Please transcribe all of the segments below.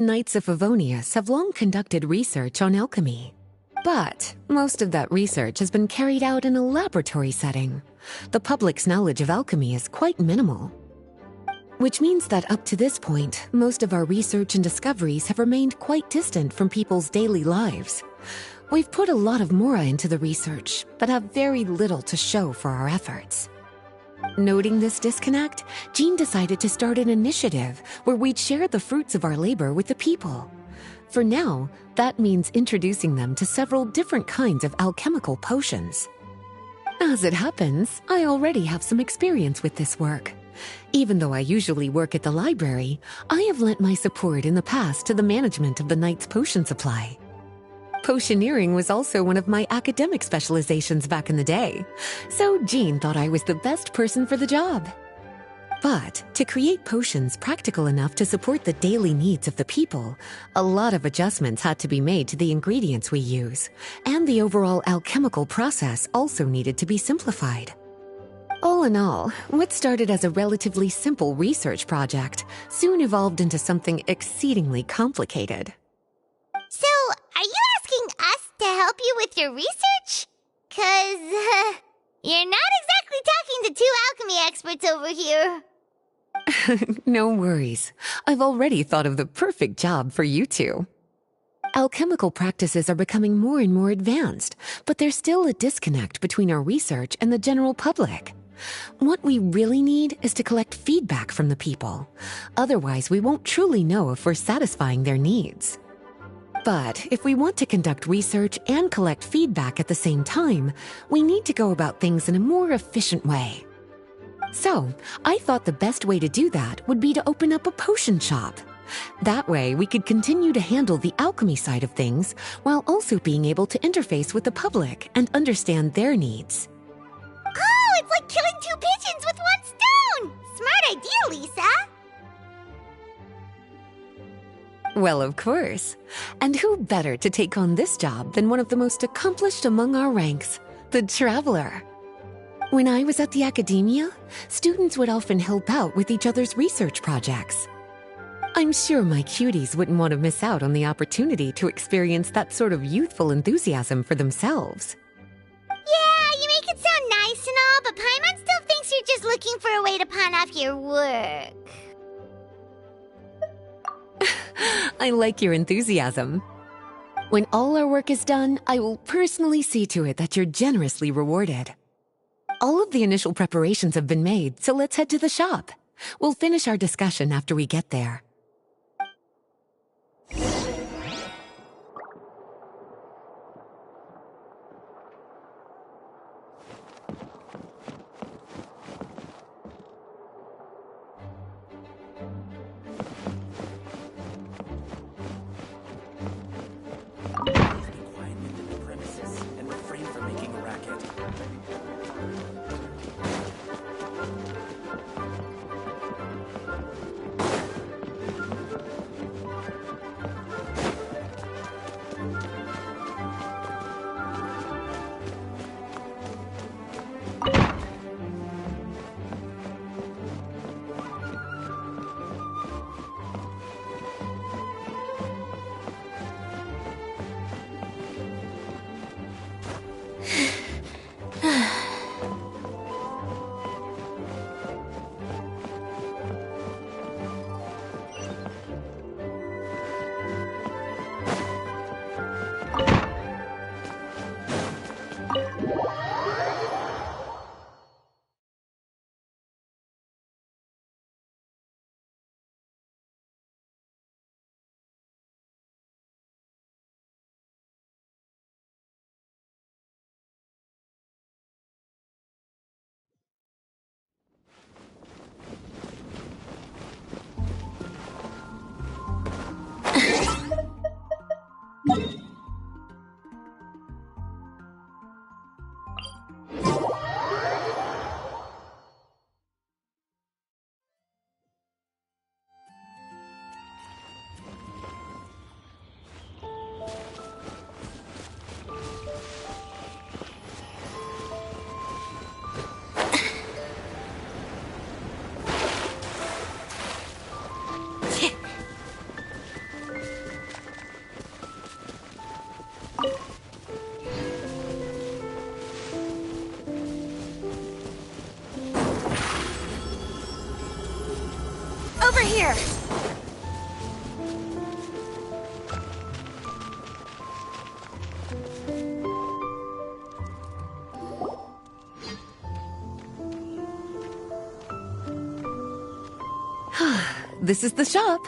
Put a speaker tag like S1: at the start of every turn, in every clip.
S1: Knights of Favonius have long conducted research on alchemy. But most of that research has been carried out in a laboratory setting. The public's knowledge of alchemy is quite minimal. Which means that up to this point, most of our research and discoveries have remained quite distant from people's daily lives. We've put a lot of mora into the research, but have very little to show for our efforts. Noting this disconnect, Jean decided to start an initiative where we'd share the fruits of our labor with the people. For now, that means introducing them to several different kinds of alchemical potions. As it happens, I already have some experience with this work. Even though I usually work at the library, I have lent my support in the past to the management of the Knight's potion supply. Potioneering was also one of my academic specializations back in the day, so Jean thought I was the best person for the job. But to create potions practical enough to support the daily needs of the people, a lot of adjustments had to be made to the ingredients we use, and the overall alchemical process also needed to be simplified. All in all, what started as a relatively simple research project soon evolved into something exceedingly complicated.
S2: So, are you asking us to help you with your research? 'Cause, you're not exactly talking to two alchemy experts over here.
S1: No worries. I've already thought of the perfect job for you two. Alchemical practices are becoming more and more advanced, but there's still a disconnect between our research and the general public. What we really need is to collect feedback from the people. Otherwise, we won't truly know if we're satisfying their needs. But if we want to conduct research and collect feedback at the same time, we need to go about things in a more efficient way. So, I thought the best way to do that would be to open up a potion shop. That way, we could continue to handle the alchemy side of things while also being able to interface with the public and understand their needs.
S2: Oh, it's like killing two pigeons with one stone! Smart idea, Lisa!
S1: Well, of course. And who better to take on this job than one of the most accomplished among our ranks, the Traveler? When I was at the academia, students would often help out with each other's research projects. I'm sure my cuties wouldn't want to miss out on the opportunity to experience that sort of youthful enthusiasm for themselves.
S2: Yeah, you make it sound nice and all, but Paimon still thinks you're just looking for a way to pawn off your work.
S1: I like your enthusiasm. When all our work is done, I will personally see to it that you're generously rewarded. All of the initial preparations have been made, so let's head to the shop. We'll finish our discussion after we get there.
S3: here!
S1: This is the shop.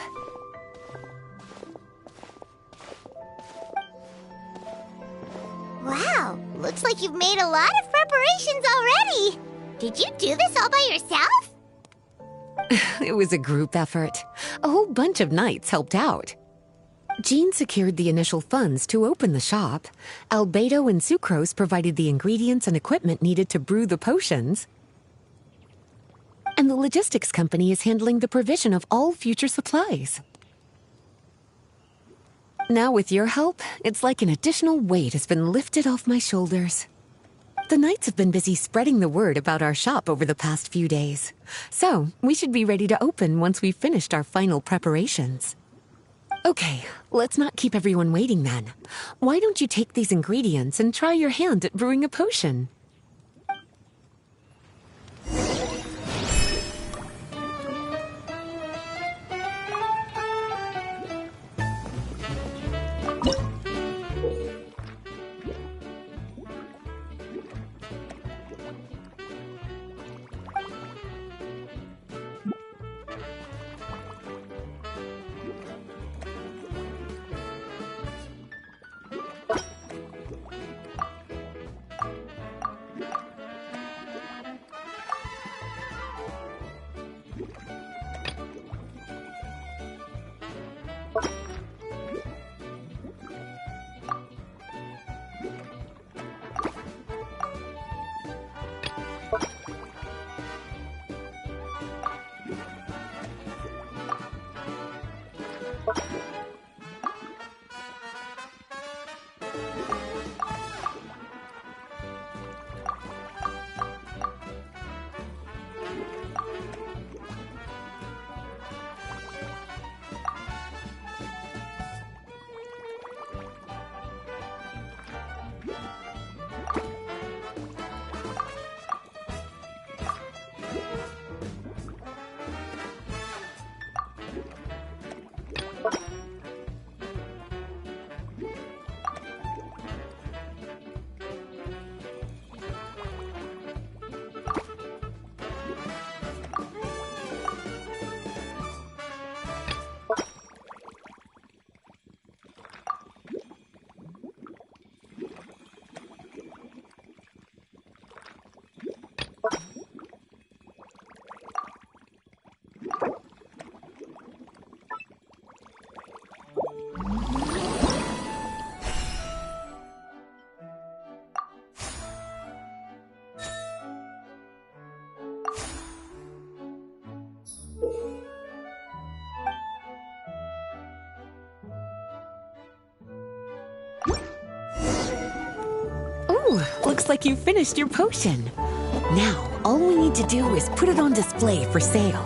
S2: Wow, looks like you've made a lot of preparations already. Did you do this all by yourself?
S1: It was a group effort. A whole bunch of knights helped out. Jean secured the initial funds to open the shop. Albedo and Sucrose provided the ingredients and equipment needed to brew the potions. And the logistics company is handling the provision of all future supplies. Now with your help, it's like an additional weight has been lifted off my shoulders. The knights have been busy spreading the word about our shop over the past few days. So, we should be ready to open once we've finished our final preparations. Okay, let's not keep everyone waiting then. Why don't you take these ingredients and try your hand at brewing a potion? Looks like you finished your potion. Now, all we need to do is put it on display for sale.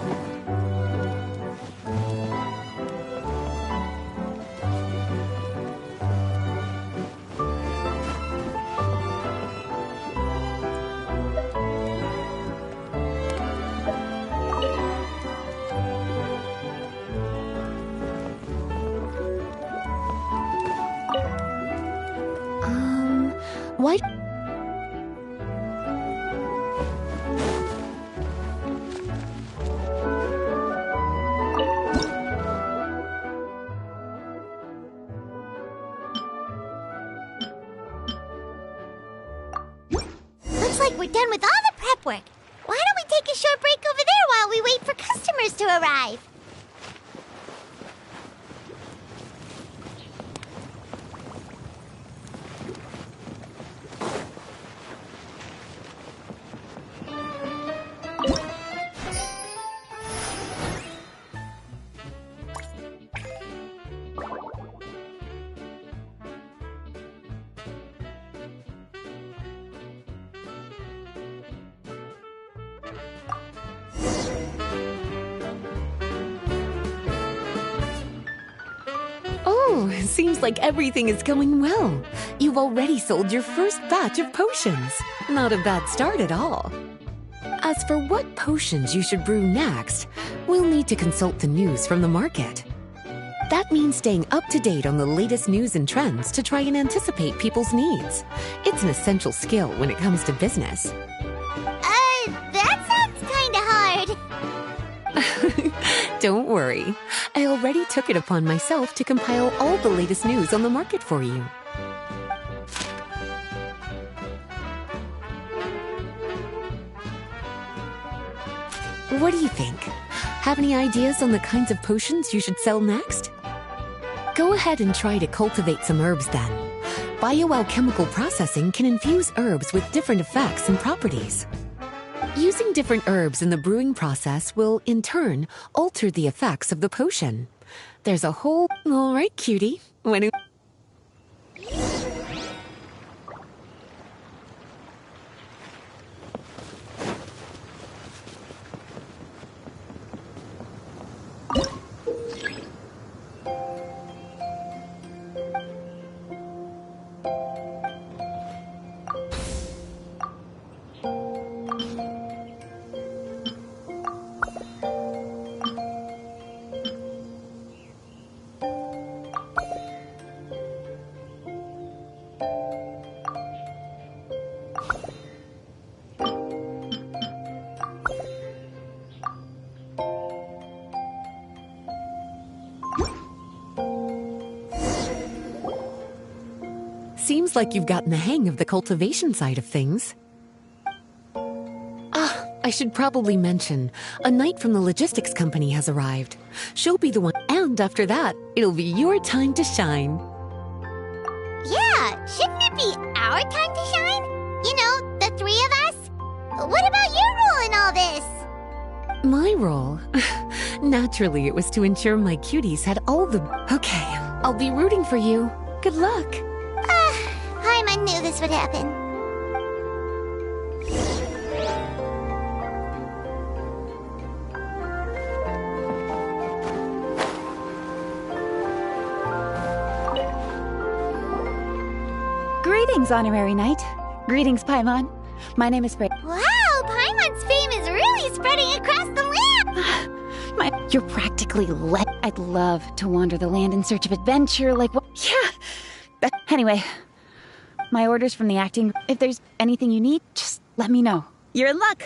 S1: Why?
S2: Looks like we're done with all the prep work. Why don't we take a short break over there while we wait for customers to arrive?
S1: Oh, seems like everything is going well. You've already sold your first batch of potions. Not a bad start at all. As for what potions you should brew next, we'll need to consult the news from the market. That means staying up to date on the latest news and trends to try and anticipate people's needs. It's an essential skill when it comes to business.
S2: That sounds kinda hard.
S1: Don't worry. I already took it upon myself to compile all the latest news on the market for you. What do you think? Have any ideas on the kinds of potions you should sell next? Go ahead and try to cultivate some herbs then. Bioalchemical processing can infuse herbs with different effects and properties. Using different herbs in the brewing process will, in turn, alter the effects of the potion. There's a whole... All right, cutie. When... Seems like you've gotten the hang of the cultivation side of things. I should probably mention, a knight from the logistics company has arrived. She'll be the one, and after that, it'll be your time to shine.
S2: Yeah, shouldn't it be our time to shine? You know, the three of us? What about your role in all this?
S1: My role? Naturally, it was to ensure my cuties had all the... Okay, I'll be rooting for you. Good luck.
S2: I knew this would happen.
S3: Greetings, Honorary Knight. Greetings, Paimon. My name is Bray.
S2: Wow, Paimon's fame is really spreading across the land!
S3: You're practically I'd love to wander the land in search of adventure, like what? Yeah! Anyway, my orders from the acting. If there's anything you need, just let me know. You're in luck!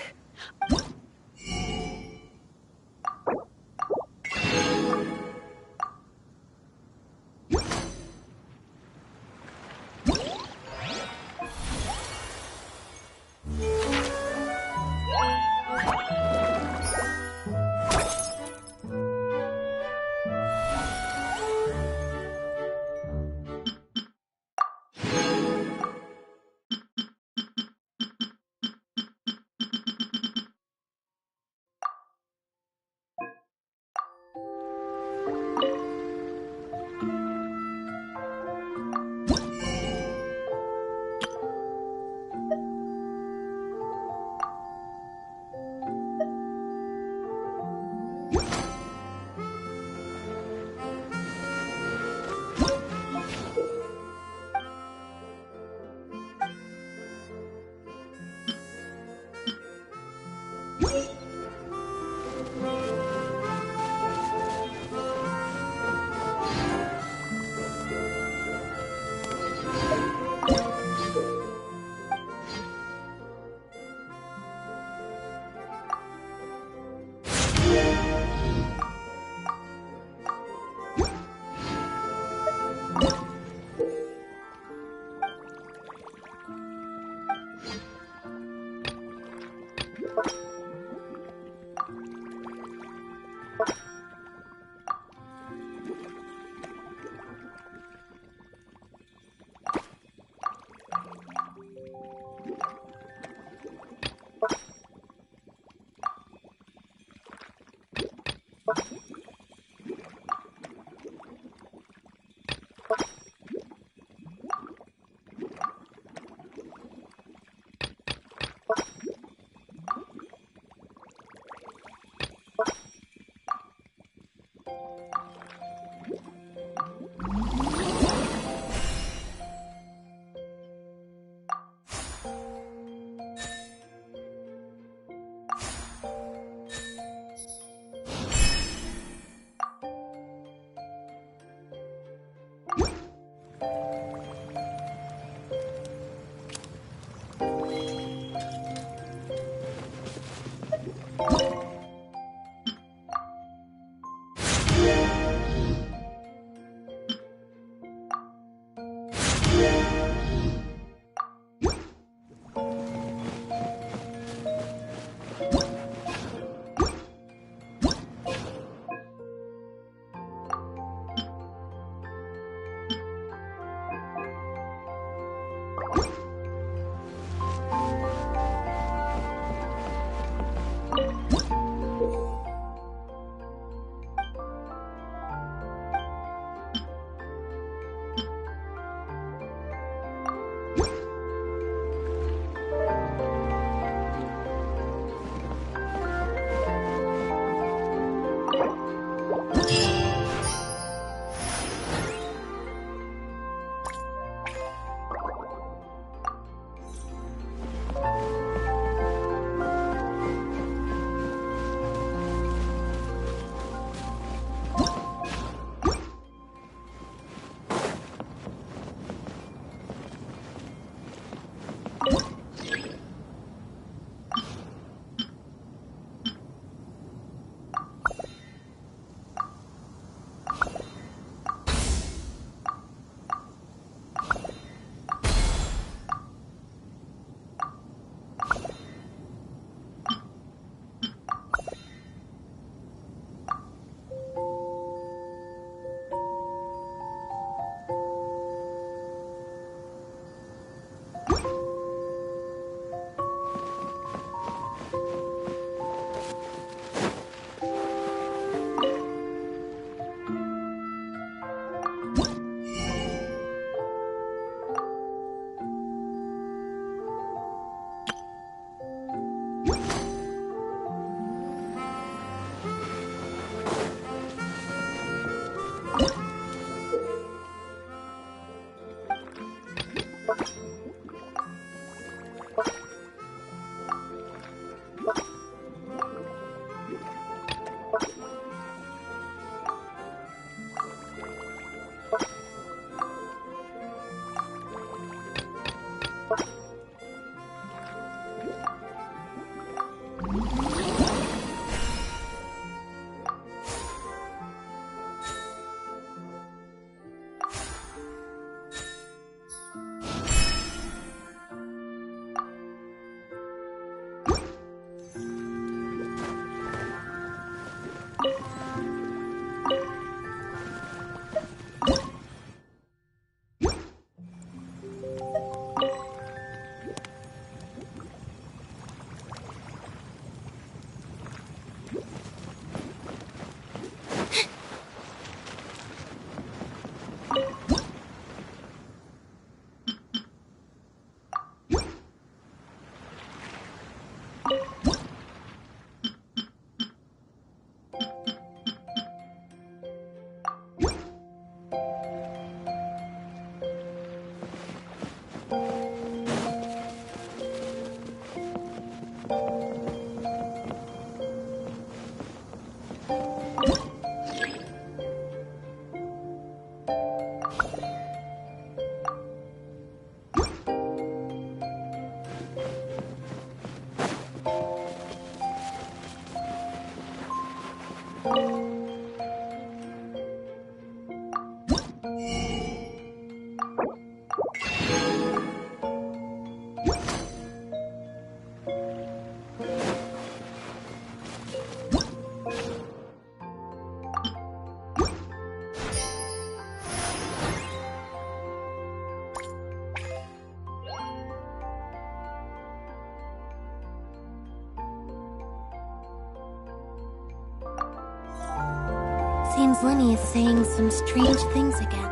S2: Sometimes Lenny is saying some strange things again.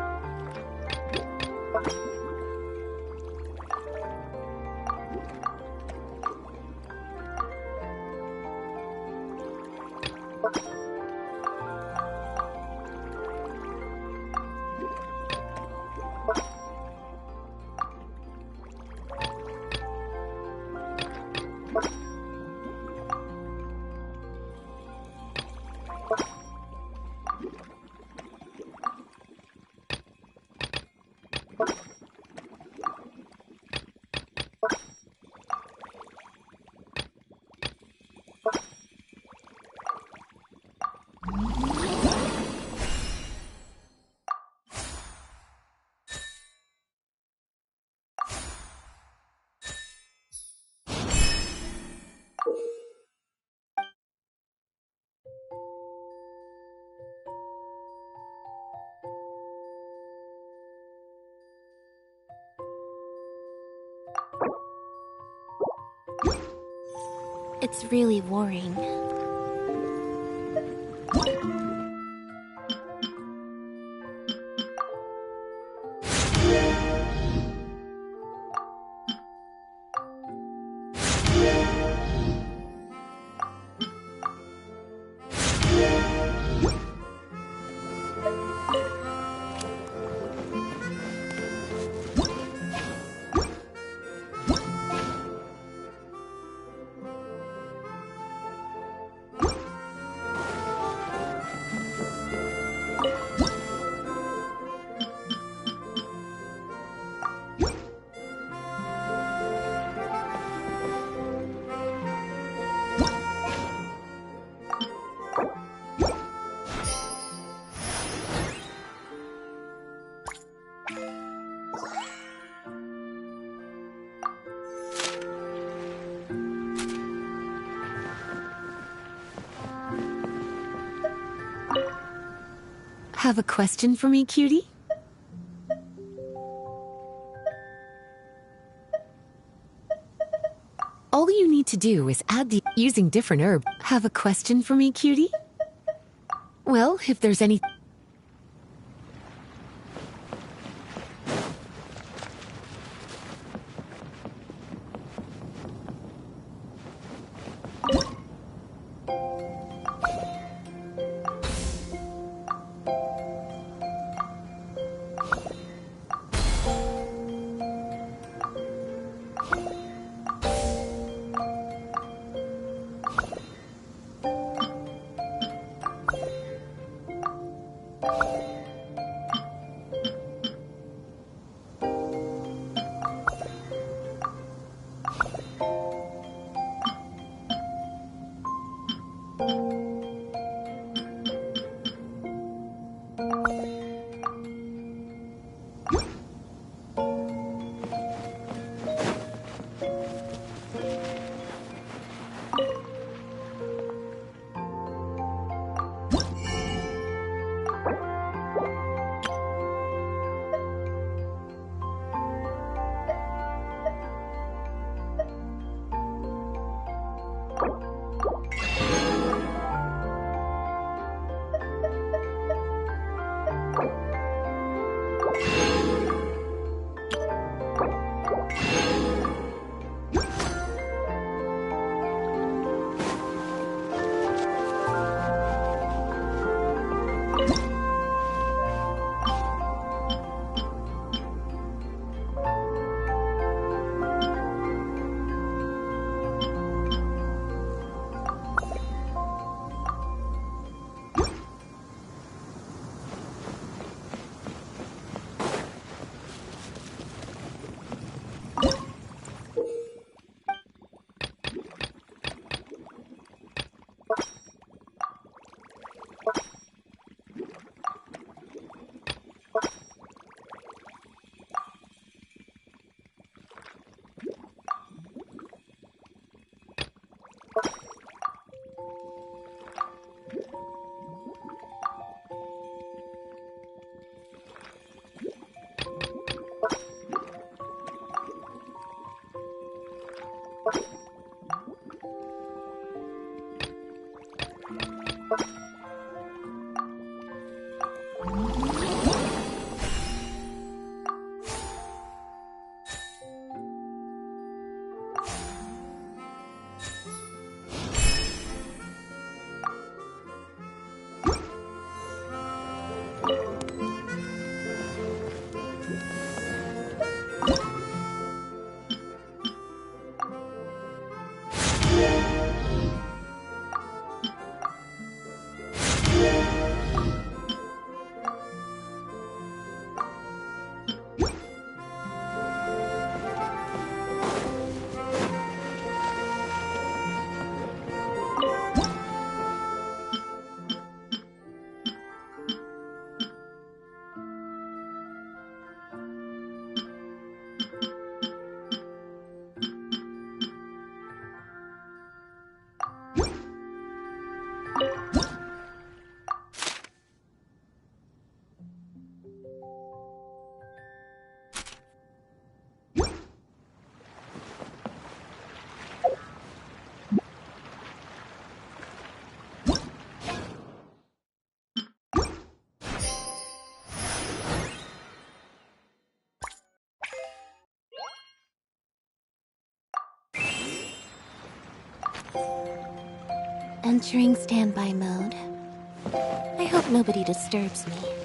S2: It's really worrying.
S1: Have a question for me, cutie? All you need to do is add the using different herb. Have a question for me, cutie? Well, if there's any...
S2: Entering standby mode. I hope nobody disturbs me.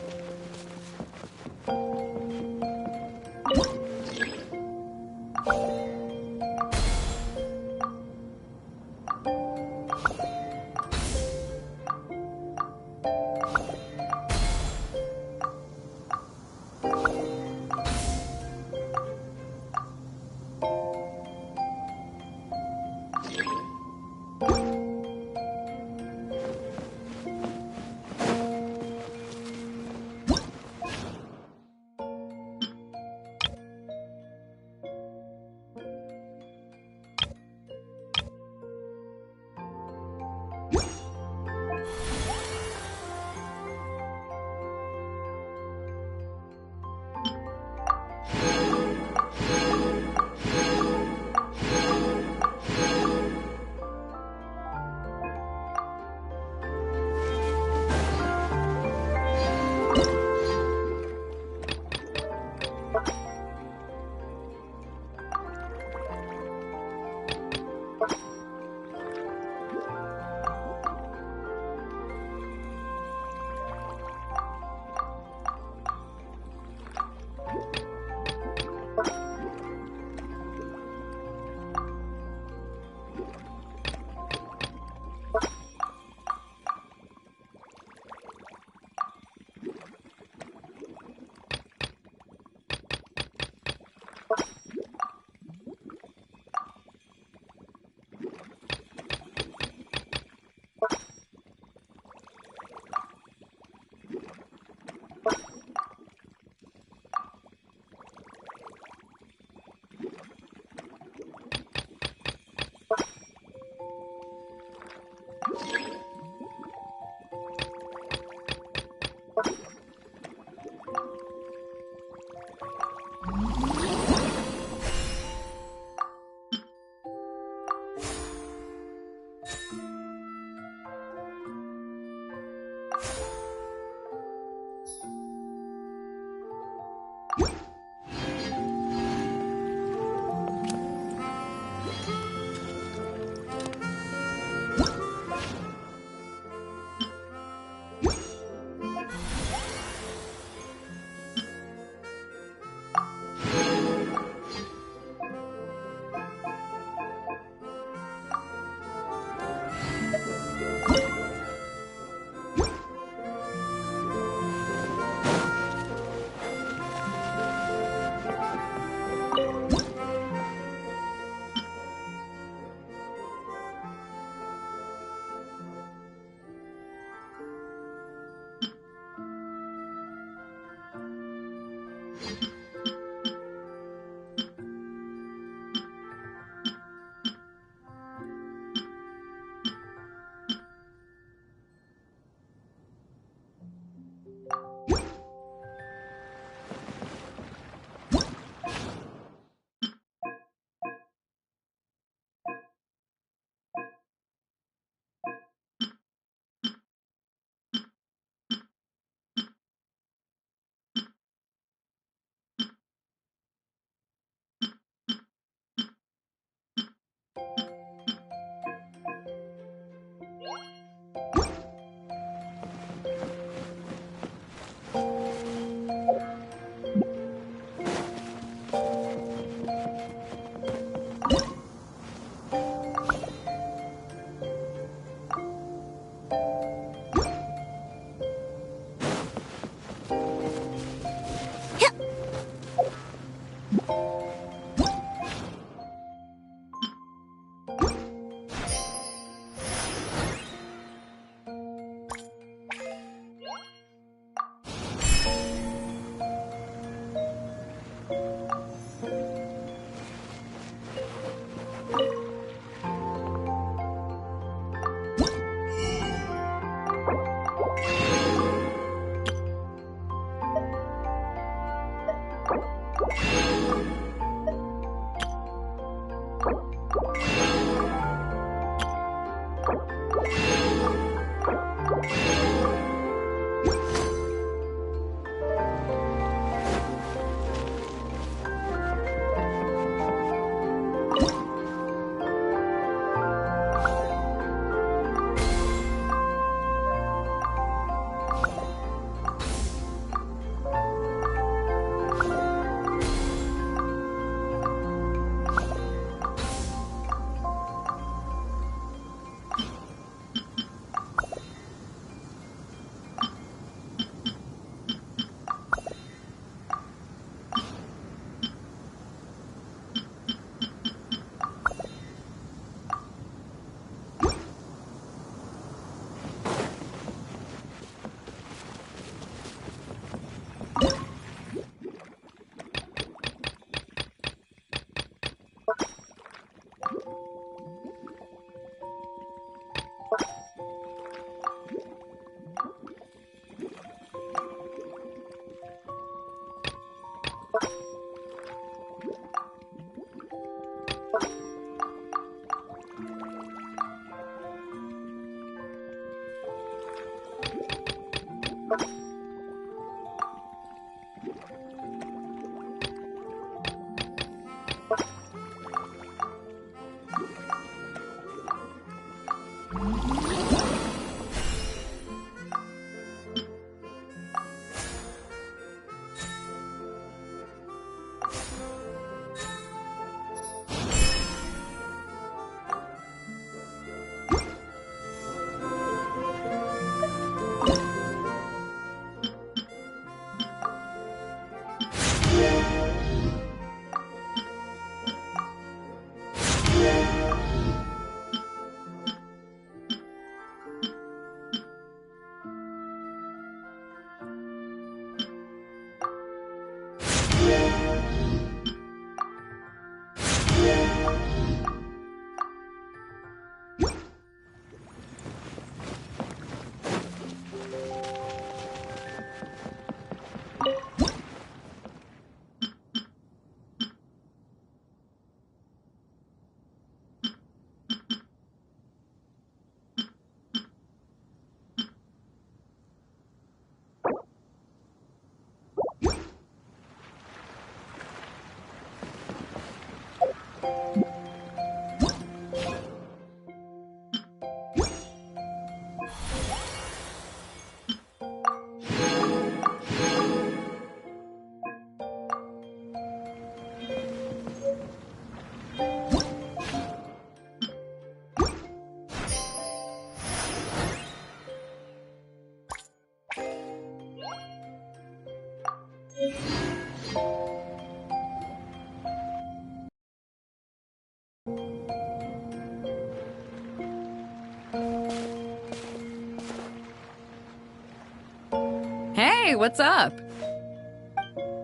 S4: Hey, what's up?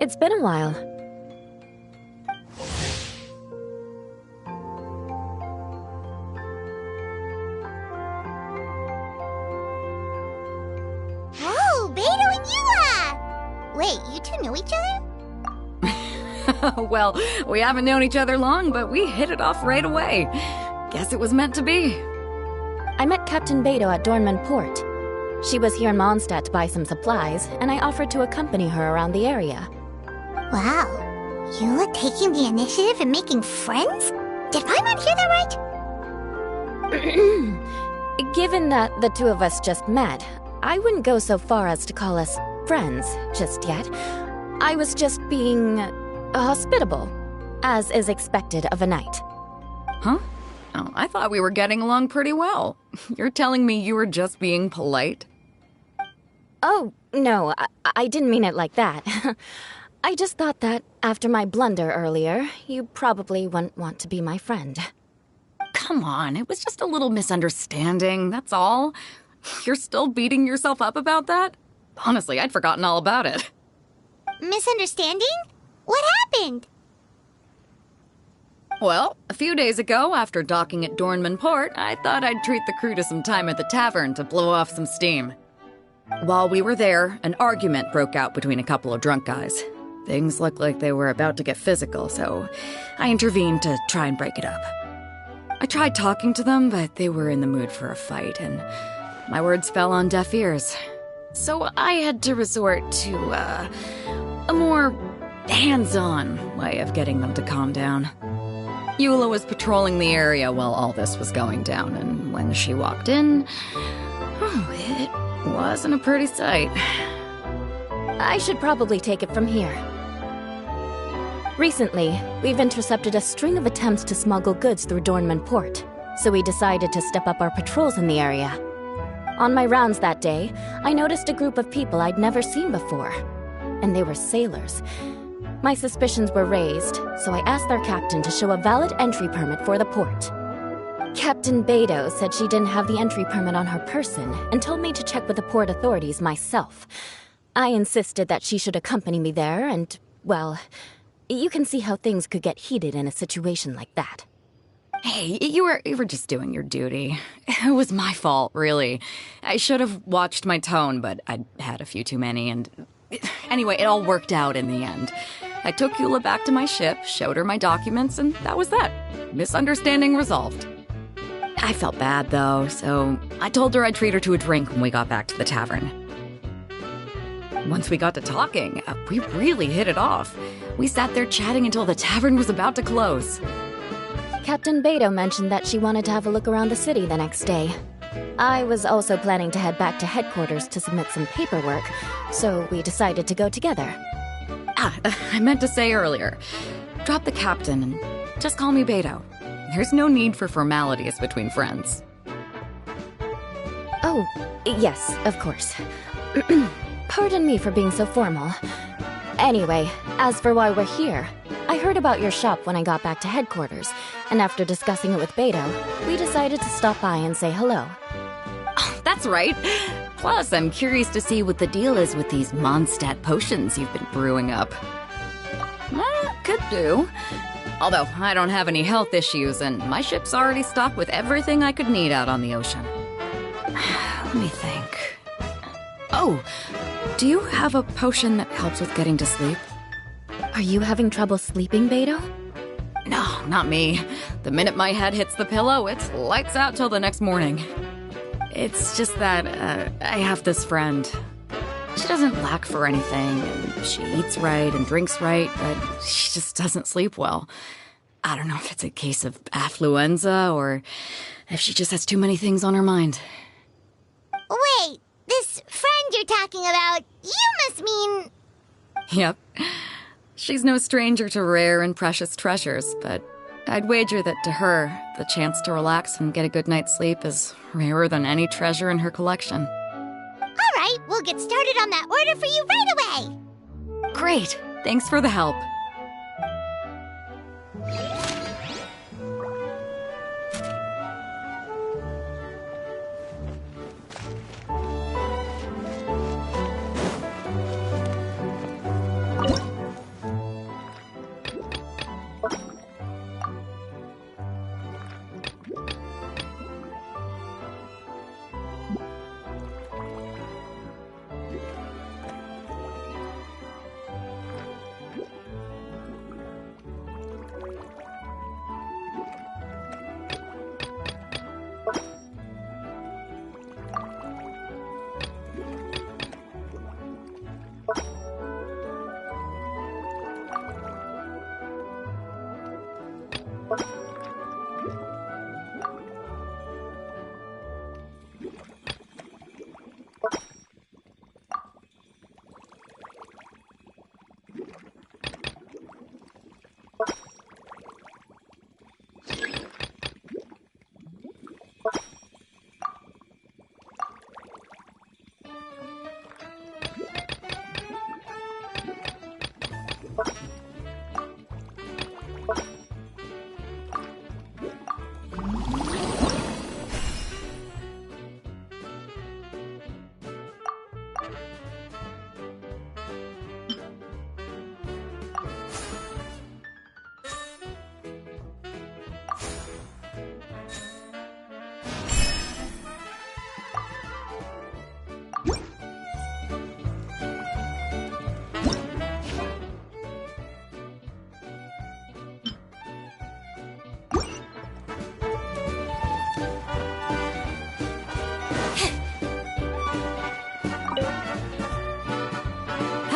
S1: It's been a while.
S2: Oh, Beto and Yua! Wait, you two know each other?
S4: Well, we haven't known each other long, but we hit it off right away. Guess it was meant to be.
S1: I met Captain Beto at Dornman Port. She was here in Mondstadt to buy some supplies, and I offered to accompany her around the area.
S2: Wow. Yua taking the initiative and making friends? Did I not hear that right?
S1: Given that the two of us just met, I wouldn't go so far as to call us friends just yet. I was just being hospitable, as is expected of a knight.
S4: Huh? Oh, I thought we were getting along pretty well. You're telling me you were just being polite?
S1: Oh, no, I didn't mean it like that. I just thought that after my blunder earlier, you probably wouldn't want to be my friend.
S4: Come on, it was just a little misunderstanding, that's all. You're still beating yourself up about that? Honestly, I'd forgotten all about it.
S2: Misunderstanding? What happened?
S4: Well, a few days ago, after docking at Dornman Port, I thought I'd treat the crew to some time at the tavern to blow off some steam. While we were there, an argument broke out between a couple of drunk guys. Things looked like they were about to get physical, so I intervened to try and break it up. I tried talking to them, but they were in the mood for a fight, and my words fell on deaf ears. So I had to resort to, a more hands-on way of getting them to calm down. Eula was patrolling the area while all this was going down, and when she walked in, it wasn't a pretty sight.
S1: I should probably take it from here. Recently, we've intercepted a string of attempts to smuggle goods through Dornman Port, so we decided to step up our patrols in the area. On my rounds that day, I noticed a group of people I'd never seen before, and they were sailors. My suspicions were raised, so I asked their captain to show a valid entry permit for the port. Captain Beto said she didn't have the entry permit on her person and told me to check with the port authorities myself. I insisted that she should accompany me there and, well, you can see how things could get heated in a situation like that.
S4: Hey, you were just doing your duty. It was my fault, really. I should have watched my tone, but I'd had a few too many, and anyway, it all worked out in the end. I took Eula back to my ship, showed her my documents, and that was that. Misunderstanding resolved. I felt bad, though, so I told her I'd treat her to a drink when we got back to the tavern. Once we got to talking, we really hit it off. We sat there chatting until the tavern was about to close.
S5: Captain Beto mentioned that she wanted to have a look around the city the next day. I was also planning to head back to headquarters to submit some paperwork, so we decided to go together.
S4: I meant to say earlier, drop the captain and just call me Beto. There's no need for formalities between friends.
S5: Oh, yes, of course. Pardon me for being so formal. Anyway, as for why we're here, I heard about your shop when I got back to headquarters, and after discussing it with Beto, we decided to stop by and say hello.
S4: Oh, that's right. Plus, I'm curious to see what the deal is with these Mondstadt potions you've been brewing up. Could do. Although, I don't have any health issues, and my ship's already stocked with everything I could need out on the ocean. Let me think. Oh, do you have a potion that helps with getting to sleep?
S5: Are you having trouble sleeping, Beto?
S4: No, not me. The minute my head hits the pillow, it's lights out till the next morning. It's just that, I have this friend. She doesn't lack for anything, and she eats right and drinks right, but she just doesn't sleep well. I don't know if it's a case of affluenza, or if she just has too many things on her mind.
S2: Wait, this friend you're talking about, you must mean...
S4: Yep. She's no stranger to rare and precious treasures, but I'd wager that to her, the chance to relax and get a good night's sleep is rarer than any treasure in her collection.
S2: All right, we'll get started on that order for you right away.
S4: Great. Thanks for the help.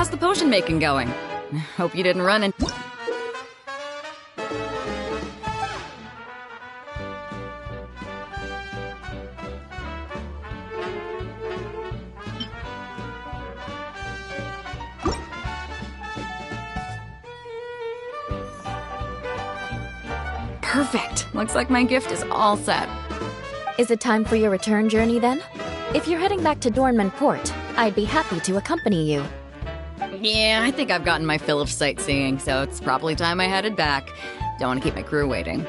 S4: How's the potion making going? Hope you didn't run in. Perfect. Looks like my gift is all set.
S5: Is it time for your return journey then? If you're heading back to Dornman Port, I'd be happy to accompany you.
S4: Yeah, I think I've gotten my fill of sightseeing, so it's probably time I headed back. Don't want to keep my crew waiting.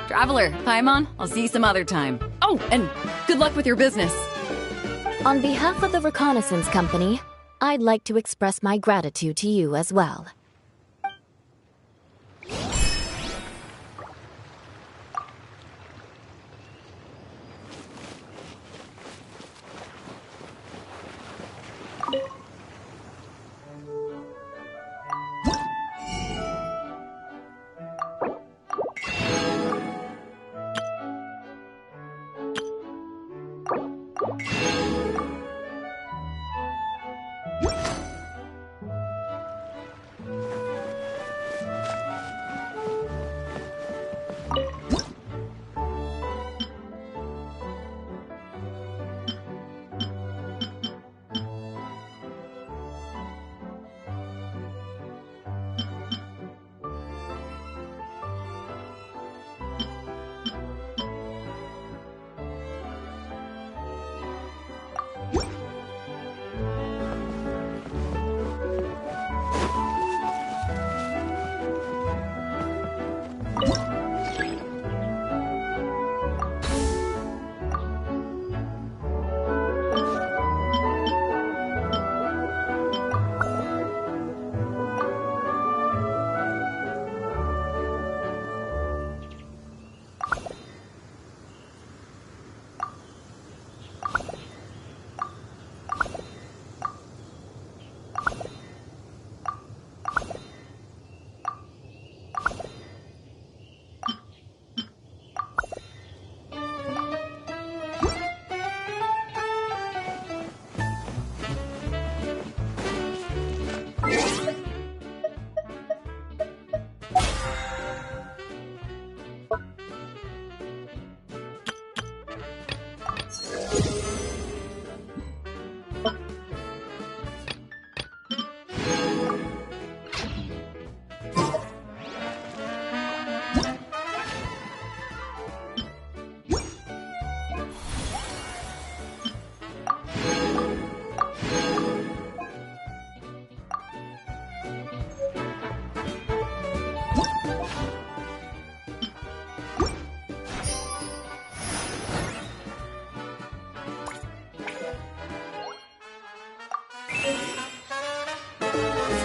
S4: Traveler, Paimon, I'll see you some other time. Oh, and good luck with your business.
S5: On behalf of the Reconnaissance Company, I'd like to express my gratitude to you as well.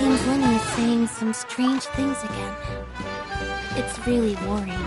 S2: Seems Winnie is saying some strange things again. It's really worrying.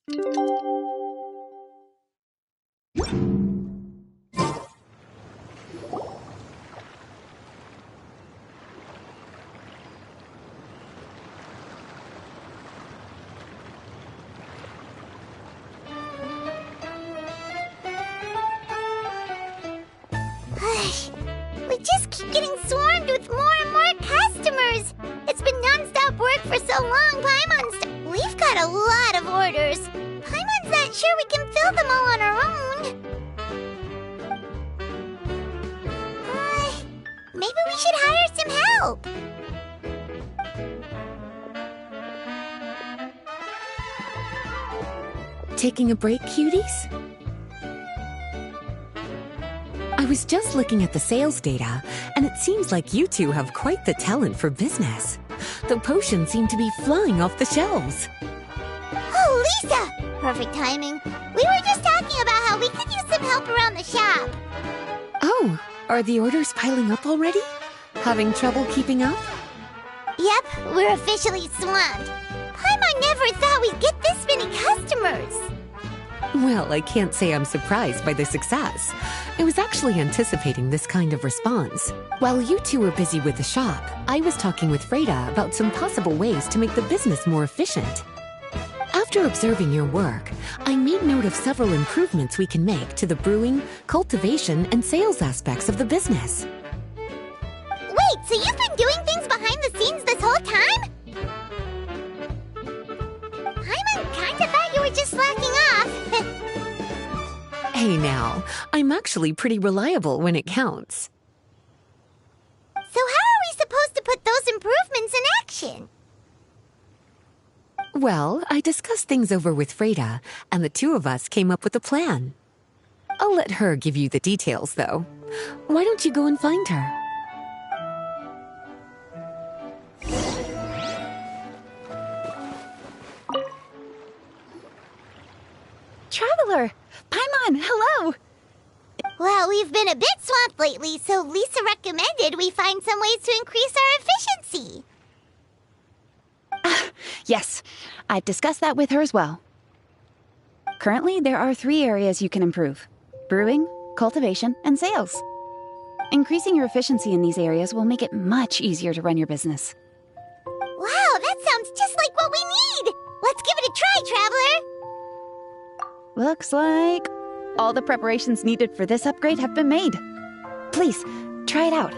S2: We just keep getting swarmed with more and more customers. It's been non-stop work for so long, Paimon's... We've got a lot of orders. Paimon's not sure we can fill them all on our own. Maybe we should hire some help.
S1: Taking a break, cuties? I was just looking at the sales data, and it seems like you two have quite the talent for business. The potions seem to be flying off the shelves.
S2: Oh, Lisa! Perfect timing. We were just talking about how we could use some help around the shop.
S1: Oh, are the orders piling up already? Having trouble keeping up?
S2: Yep, we're officially swamped. Paimon never thought we'd get this many customers.
S1: Well, I can't say I'm surprised by the success. I was actually anticipating this kind of response. While you two were busy with the shop, I was talking with Freda about some possible ways to make the business more efficient. After observing your work, I made note of several improvements we can make to the brewing, cultivation, and sales aspects of the business.
S2: Wait, so you've been doing things behind the scenes this whole time? Paimon kinda thought you were just slacking off.
S1: Hey now, I'm actually pretty reliable when it counts.
S2: So how are we supposed to put those improvements in action?
S1: Well, I discussed things over with Freda, and the two of us came up with a plan. I'll let her give you the details, though. Why don't you go and find her?
S3: Traveler! Paimon, hello!
S2: Well, we've been a bit swamped lately, so Lisa recommended we find some ways to increase our efficiency.
S3: Yes, I've discussed that with her as well. Currently, there are 3 areas you can improve: brewing, cultivation, and sales. Increasing your efficiency in these areas will make it much easier to run your business.
S2: Wow, that sounds just like what we need! Let's give it a try, Traveler!
S3: Looks like all the preparations needed for this upgrade have been made. Please, try it out.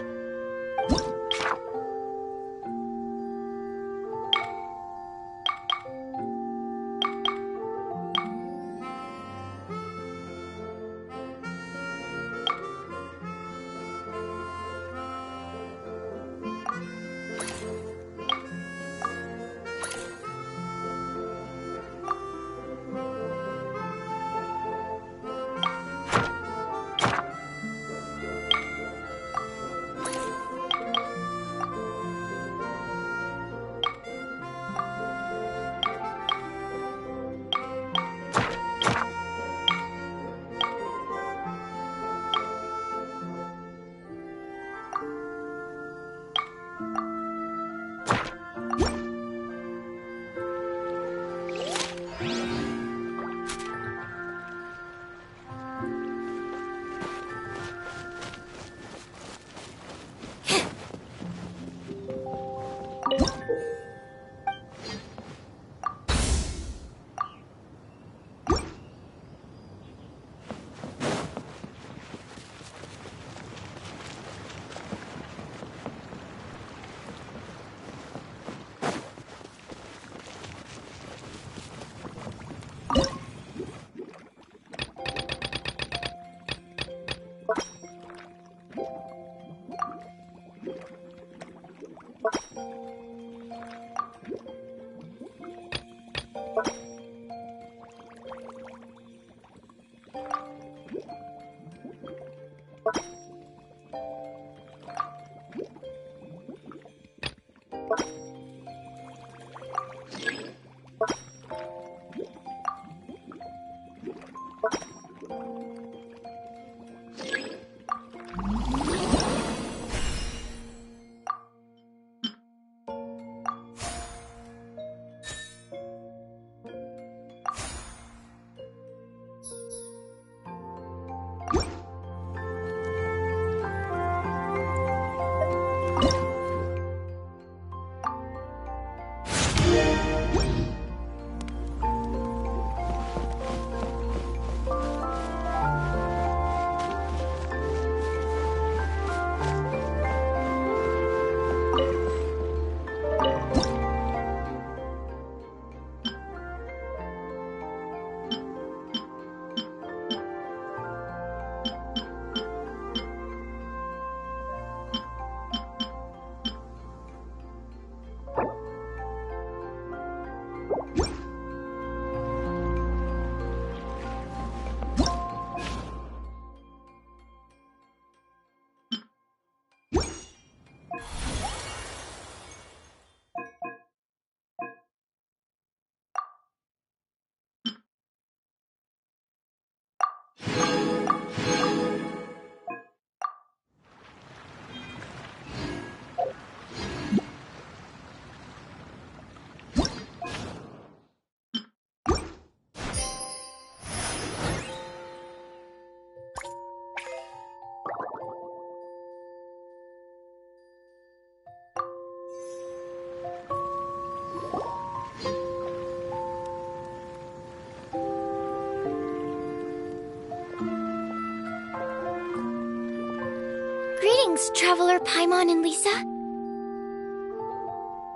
S2: Greetings, Traveler Paimon and Lisa.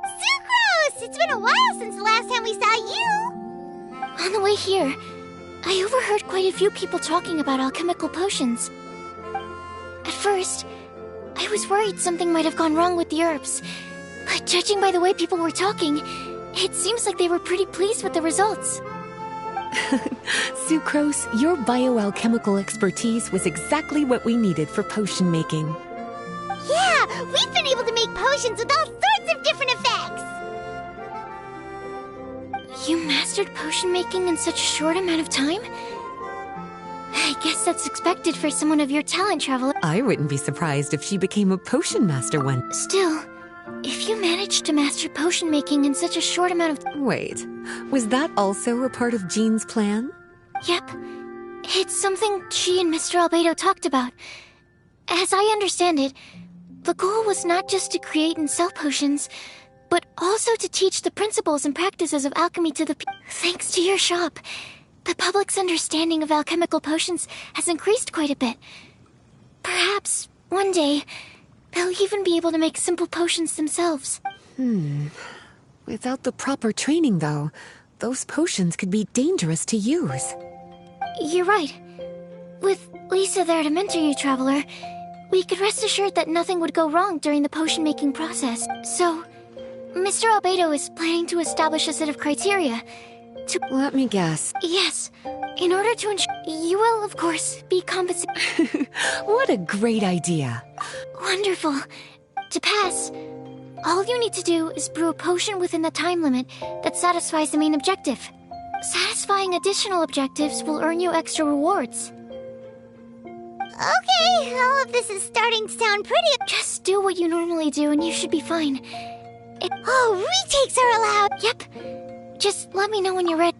S2: Sucrose! It's been a while since the last time we saw you! On the way here, I overheard quite a few people talking about alchemical potions. At first, I was worried something might have gone wrong with the herbs, but judging by the way people were talking, it seems like they were pretty pleased with the results.
S1: Sucrose, your bioalchemical expertise was exactly what we needed for potion making.
S2: Yeah, we've been able to make potions with all sorts of different effects! You mastered potion making in such a short amount of time? I guess that's expected for someone of your talent, Traveler.
S1: I wouldn't be surprised if she became a potion master one.
S2: Still, if you managed to master potion making in such a short amount of...
S1: Wait, was that also a part of Jean's plan?
S2: Yep. It's something she and Mr. Albedo talked about. As I understand it, the goal was not just to create and sell potions, but also to teach the principles and practices of alchemy to the people. Thanks to your shop, the public's understanding of alchemical potions has increased quite a bit. Perhaps, one day, they'll even be able to make simple potions themselves.
S1: Without the proper training, though, those potions could be dangerous to use.
S2: You're right. With Lisa there to mentor you, Traveler, we could rest assured that nothing would go wrong during the potion-making process. So, Mr. Albedo is planning to establish a set of criteria to...
S1: Let me guess.
S2: Yes. In order to ensure... You will, of course, be compensated.
S1: What a great idea.
S2: Wonderful. To pass, all you need to do is brew a potion within the time limit that satisfies the main objective. Satisfying additional objectives will earn you extra rewards. Okay, all of this is starting to sound pretty... Just do what you normally do and you should be fine. Oh, retakes are allowed! Yep. Just let me know when you're ready.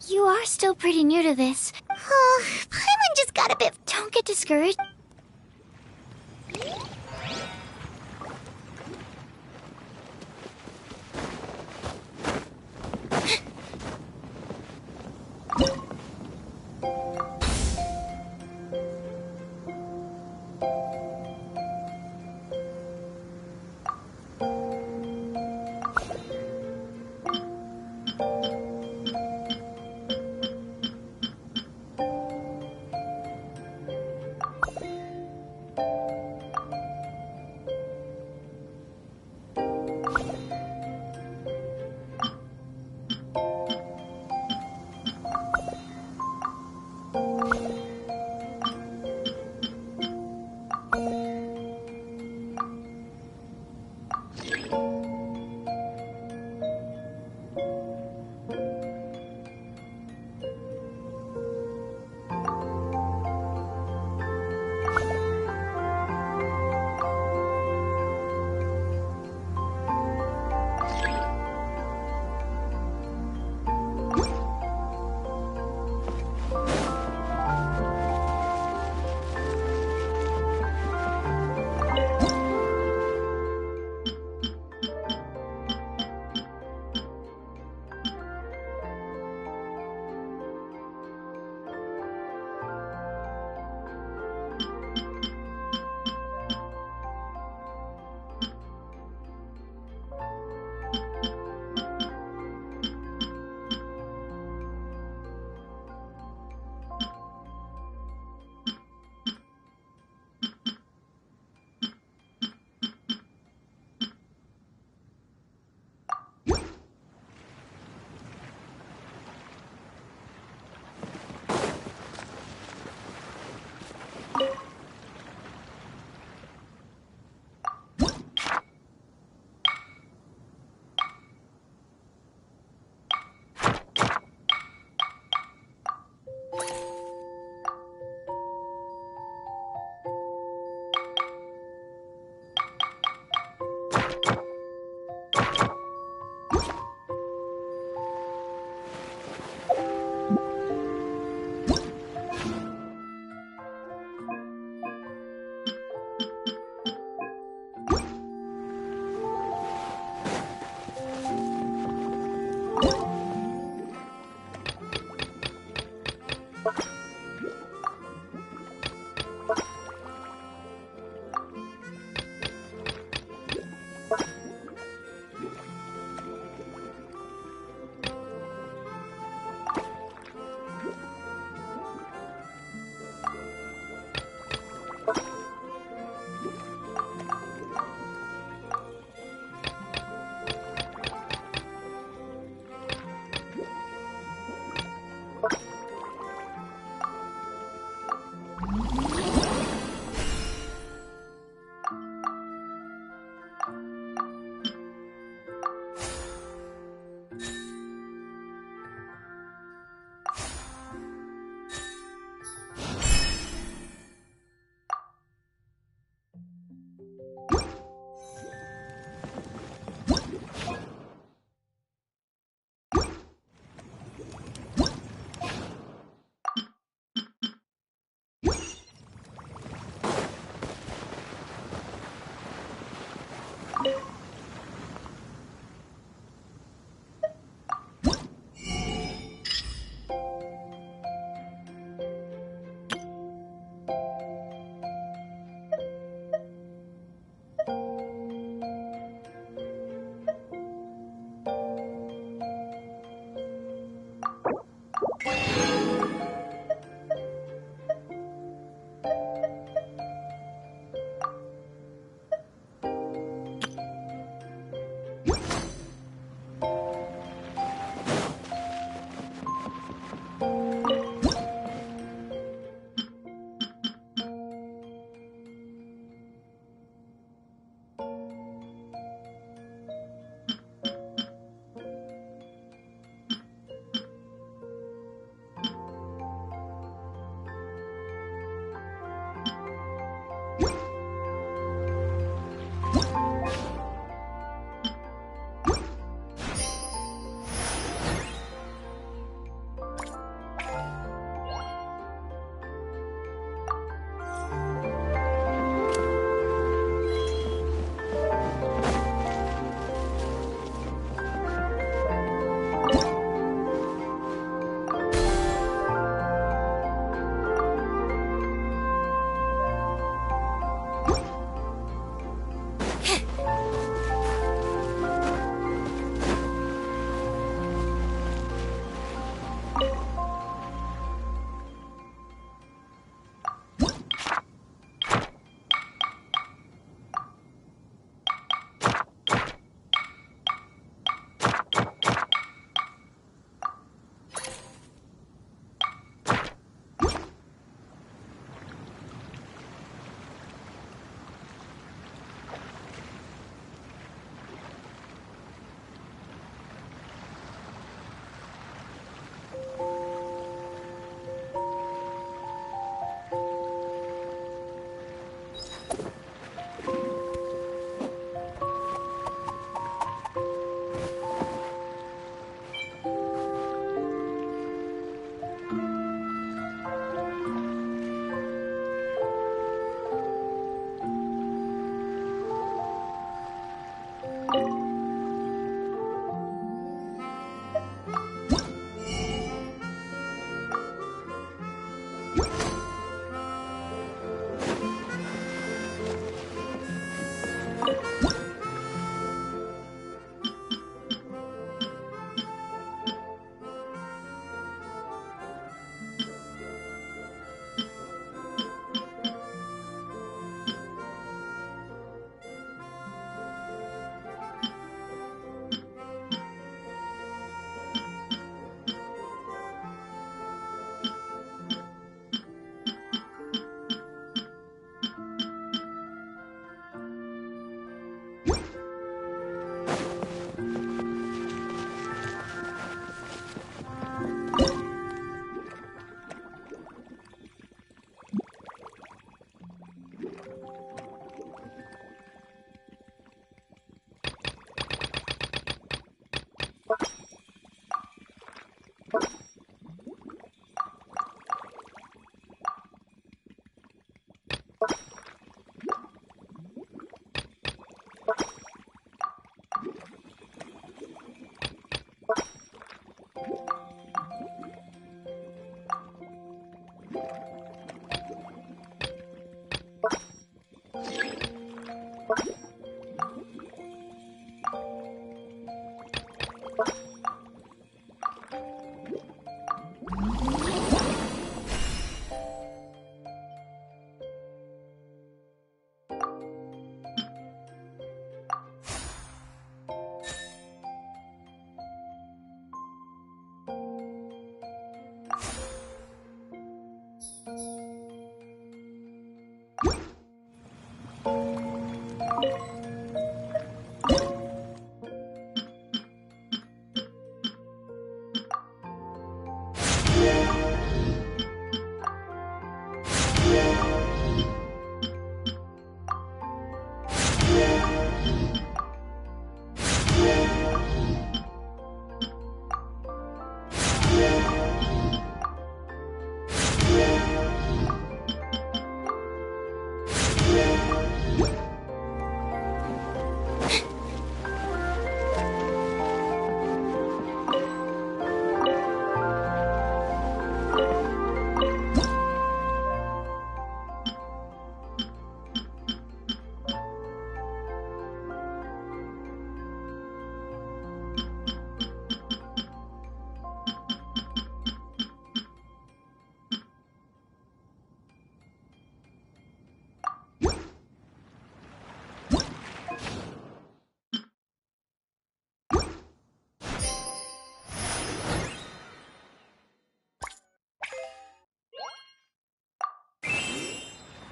S2: You are still pretty new to this. Oh, Paimon just got a bit... Don't get discouraged.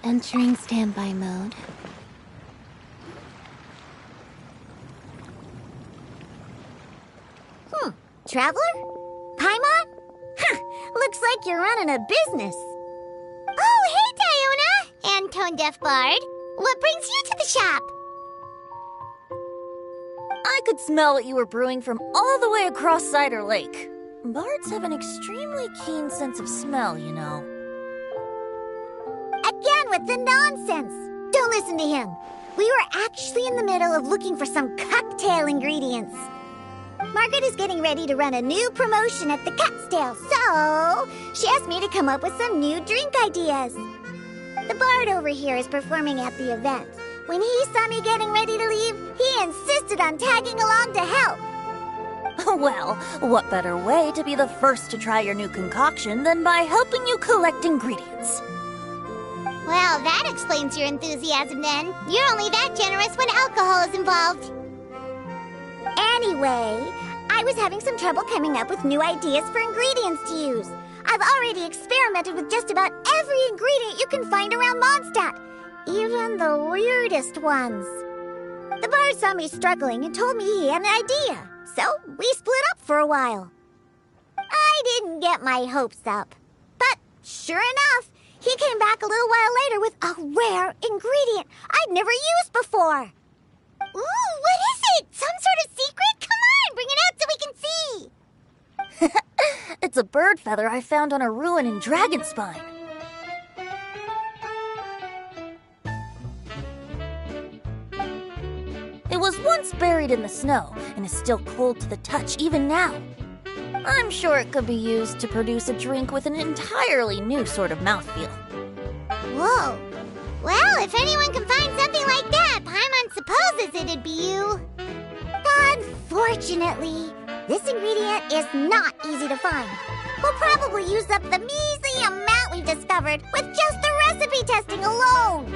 S2: Entering standby mode. Traveler? Paimon? Looks like you're running a business. Oh, hey, Diona! And Tone Deaf Bard. What brings you to the shop?
S6: I could smell what you were brewing from all the way across Cider Lake. Bards have an extremely keen sense of smell, you know.
S2: Again with the nonsense. Don't listen to him. We were actually in the middle of looking for some cocktail ingredients. Margaret is getting ready to run a new promotion at the Catstail, so she asked me to come up with some new drink ideas. The bard over here is performing at the event. When he saw me getting ready to leave, he insisted on tagging along to help.
S6: Well, what better way to be the first to try your new concoction than by helping you collect ingredients?
S2: Well, that explains your enthusiasm then. You're only that generous when alcohol is involved. Anyway, I was having some trouble coming up with new ideas for ingredients to use. I've already experimented with just about every ingredient you can find around Mondstadt, even the weirdest ones. The bard saw me struggling and told me he had an idea, so we split up for a while. I didn't get my hopes up, but sure enough, he came back a little while later with a rare ingredient I'd never used before. Ooh, what is it? Some sort of secret? Come on, bring it out so we can see.
S6: It's a bird feather I found on a ruin in Dragonspine. It was once buried in the snow and is still cold to the touch even now. I'm sure it could be used to produce a drink with an entirely new sort of mouthfeel.
S2: Whoa. Well, if anyone can find something like that, Paimon supposes it'd be you. Unfortunately, this ingredient is not easy to find. We'll probably use up the measly amount we've discovered with just the recipe testing alone.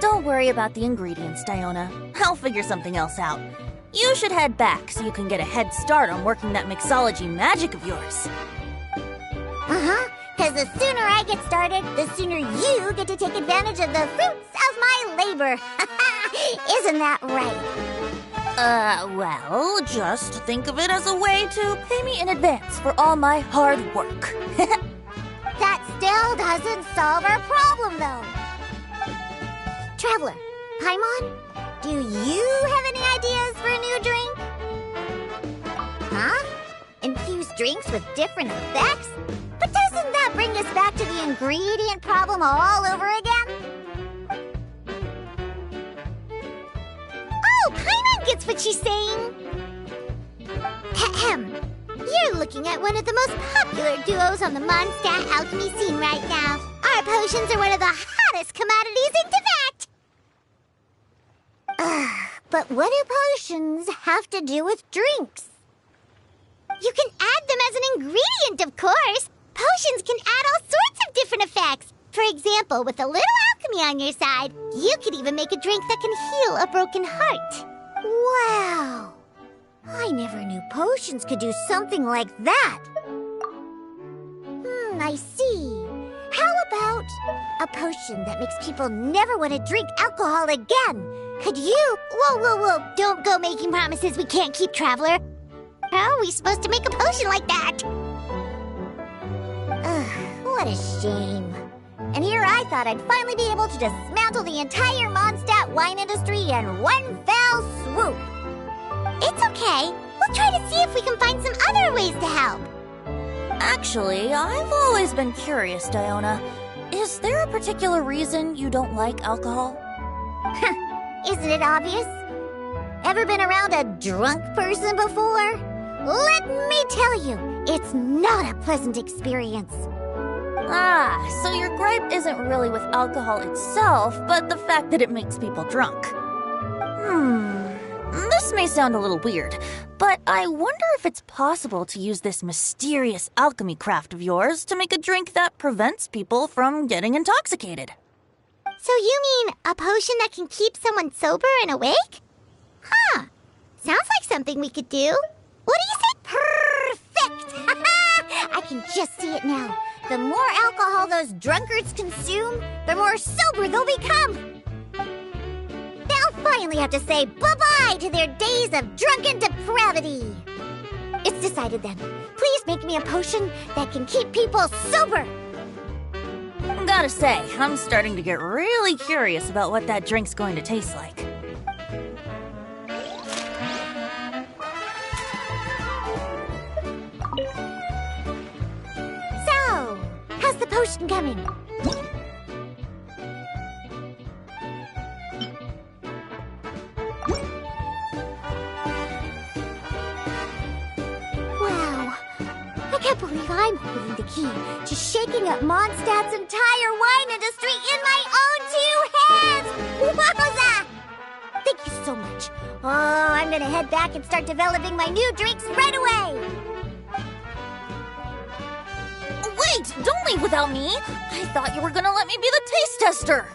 S6: Don't worry about the ingredients, Diona. I'll figure something else out. You should head back so you can get a head start on working that mixology magic of yours.
S2: Because the sooner I get started, the sooner you get to take advantage of the fruits of my labor. Isn't that right?
S6: Well, just think of it as a way to pay me in advance for all my hard work.
S2: That still doesn't solve our problem, though. Traveler, Paimon, do you have any ideas for a new drink? Huh? Infused drinks with different effects? But doesn't that bring us back to the ingredient problem all over again? Oh, Paimon gets what she's saying. Ahem. You're looking at one of the most popular duos on the Mondstadt alchemy scene right now. Our potions are one of the hottest commodities in Tibet. But what do potions have to do with drinks? You can add them as an ingredient, of course. Potions can add all sorts of different effects. For example, with a little alchemy on your side, you could even make a drink that can heal a broken heart. Wow! I never knew potions could do something like that. I see. How about a potion that makes people never want to drink alcohol again? Could you? Whoa. Don't go making promises we can't keep, Traveler. How are we supposed to make a potion like that? What a shame. And here I thought I'd finally be able to dismantle the entire Mondstadt wine industry in one fell swoop. It's okay. We'll try to see if we can find some other ways to help.
S6: Actually, I've always been curious, Diona. Is there a particular reason you don't like alcohol?
S2: Isn't it obvious? Ever been around a drunk person before? Let me tell you, it's not a pleasant experience.
S6: So your gripe isn't really with alcohol itself, but the fact that it makes people drunk. This may sound a little weird, but I wonder if it's possible to use this mysterious alchemy craft of yours to make a drink that prevents people from getting intoxicated.
S2: So you mean a potion that can keep someone sober and awake? Sounds like something we could do. What do you say? Perfect! I can just see it now. The more alcohol those drunkards consume, the more sober they'll become. They'll finally have to say bye-bye to their days of drunken depravity. It's decided then. Please make me a potion that can keep people sober.
S6: Gotta say, I'm starting to get really curious about what that drink's going to taste like.
S2: So, how's the potion coming? Wow, I can't believe I'm holding the key to shaking up Mondstadt's entire wine industry in my own 2 hands! Wowza! Thank you so much. Oh, I'm gonna head back and start developing my new drinks right away!
S6: Wait, don't leave without me! I thought you were gonna let me be the taste tester!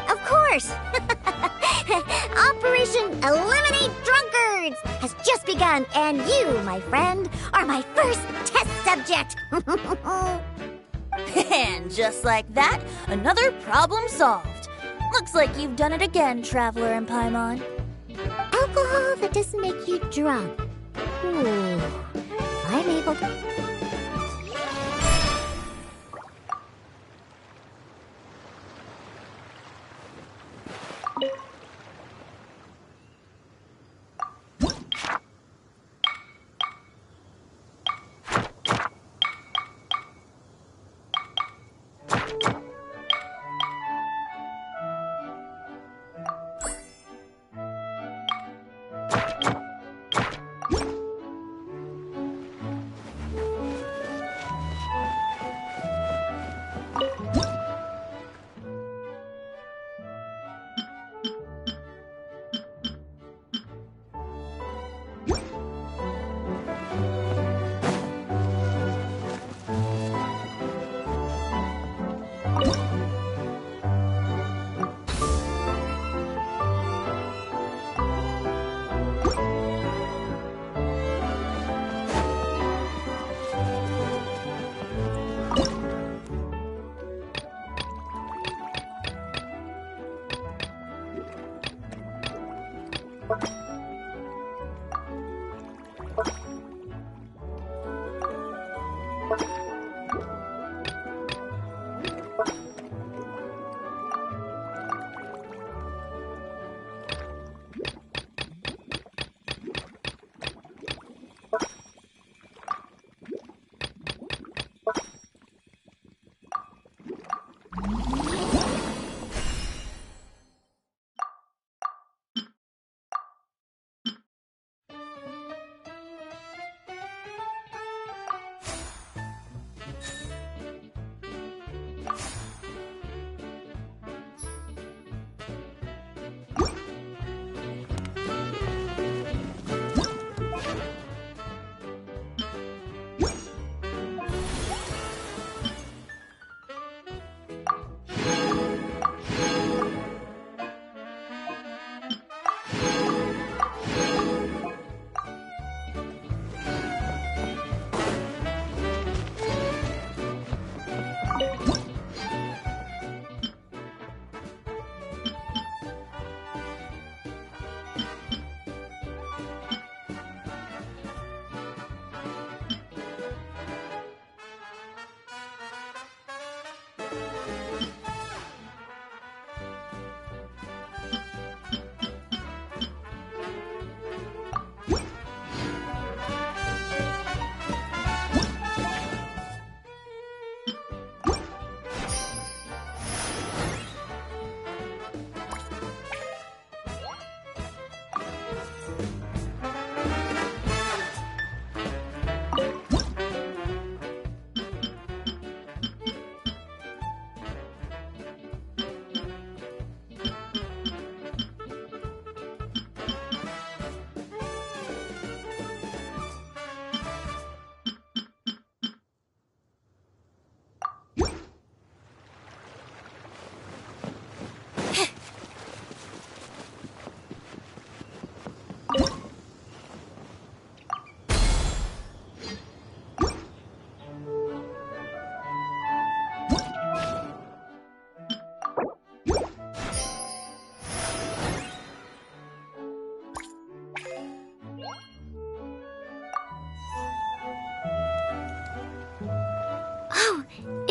S2: Of course! Operation Eliminate Drunkards has just begun, and you, my friend, are my first test subject!
S6: And just like that, another problem solved. Looks like you've done it again, Traveler and Paimon.
S2: Alcohol that doesn't make you drunk. Ooh, if I'm able to...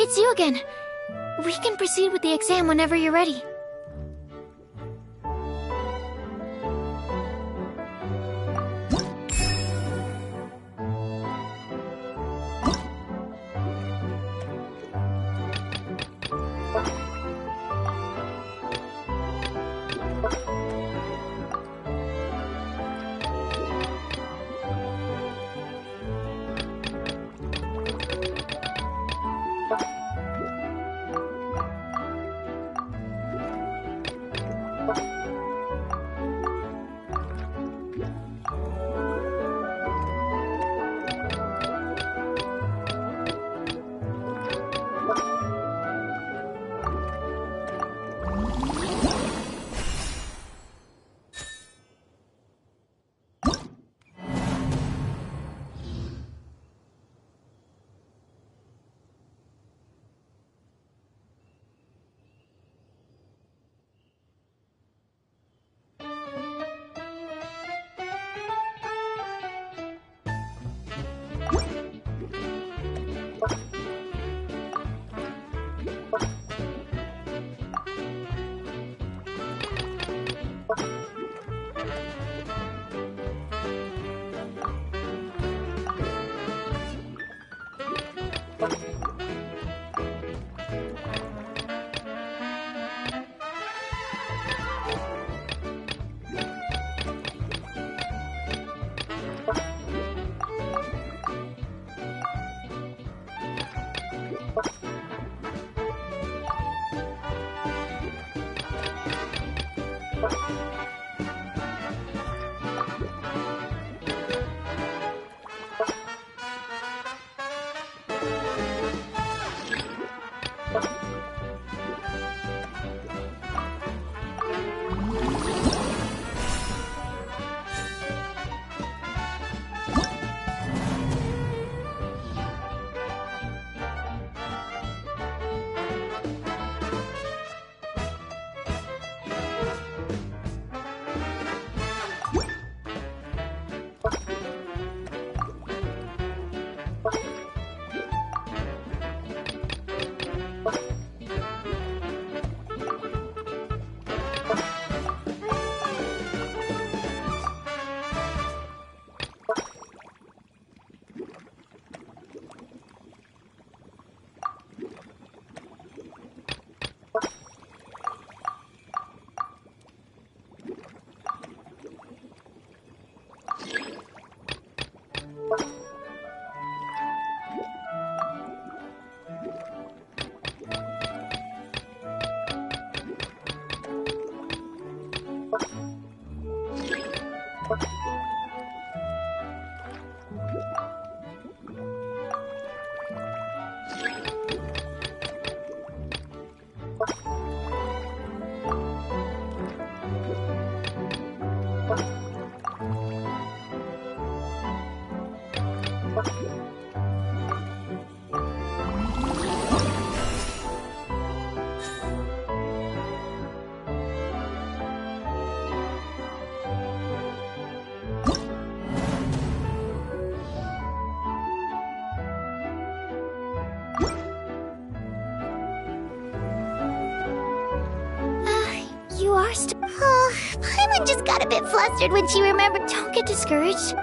S5: it's you again. We can proceed with the exam whenever you're ready.
S2: Paimon just got a bit flustered when she remembered.
S5: Don't get discouraged.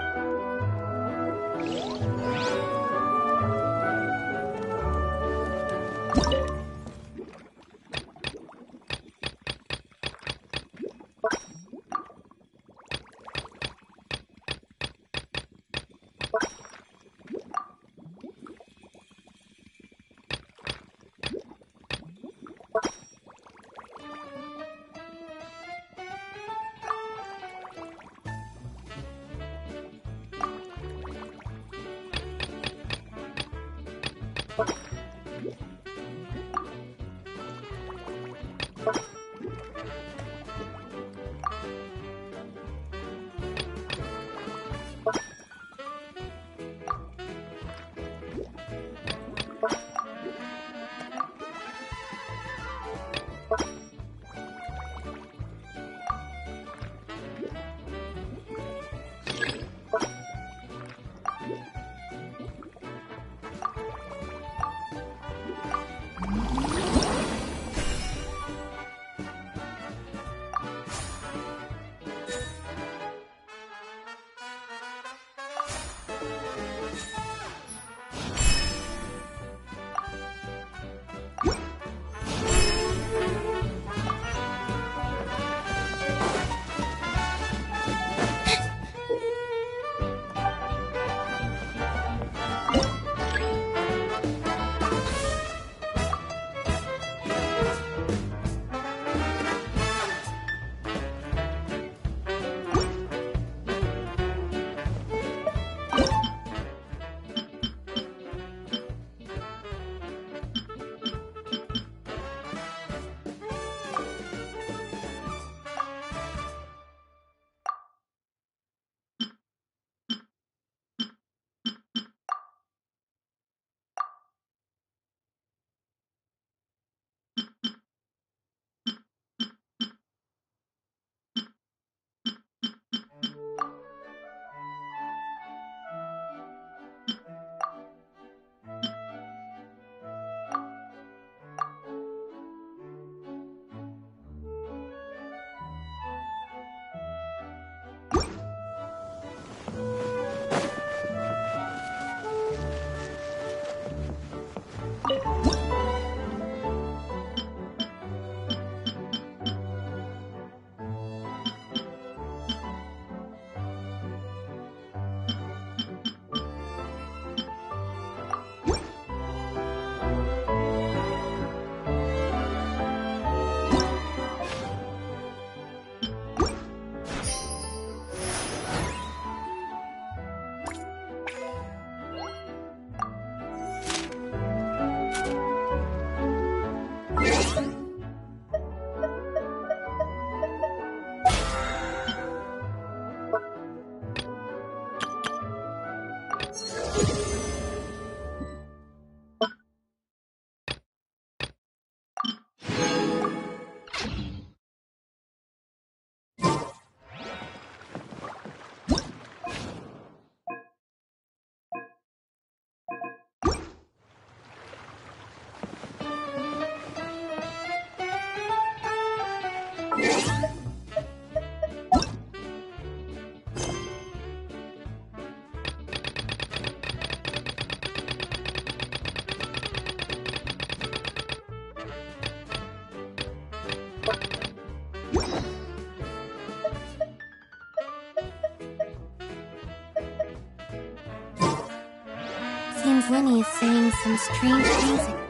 S2: Seems Lenny is saying some strange things.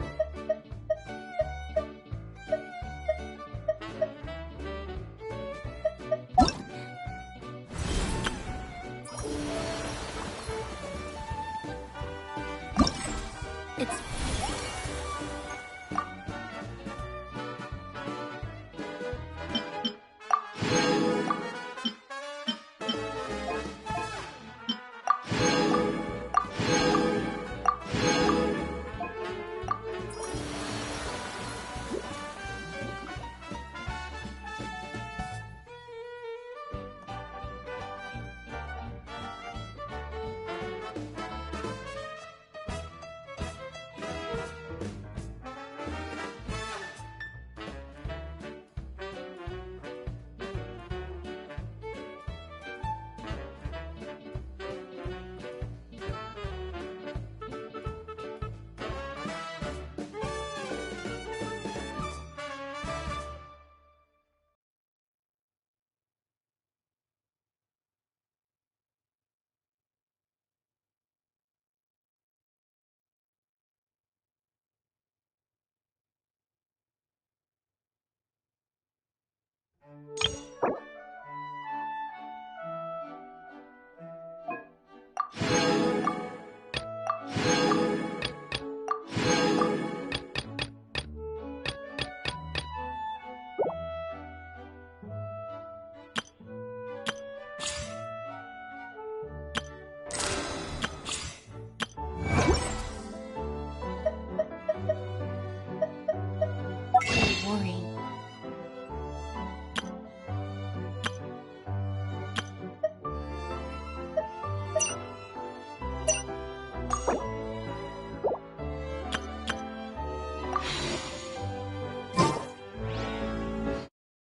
S2: It's...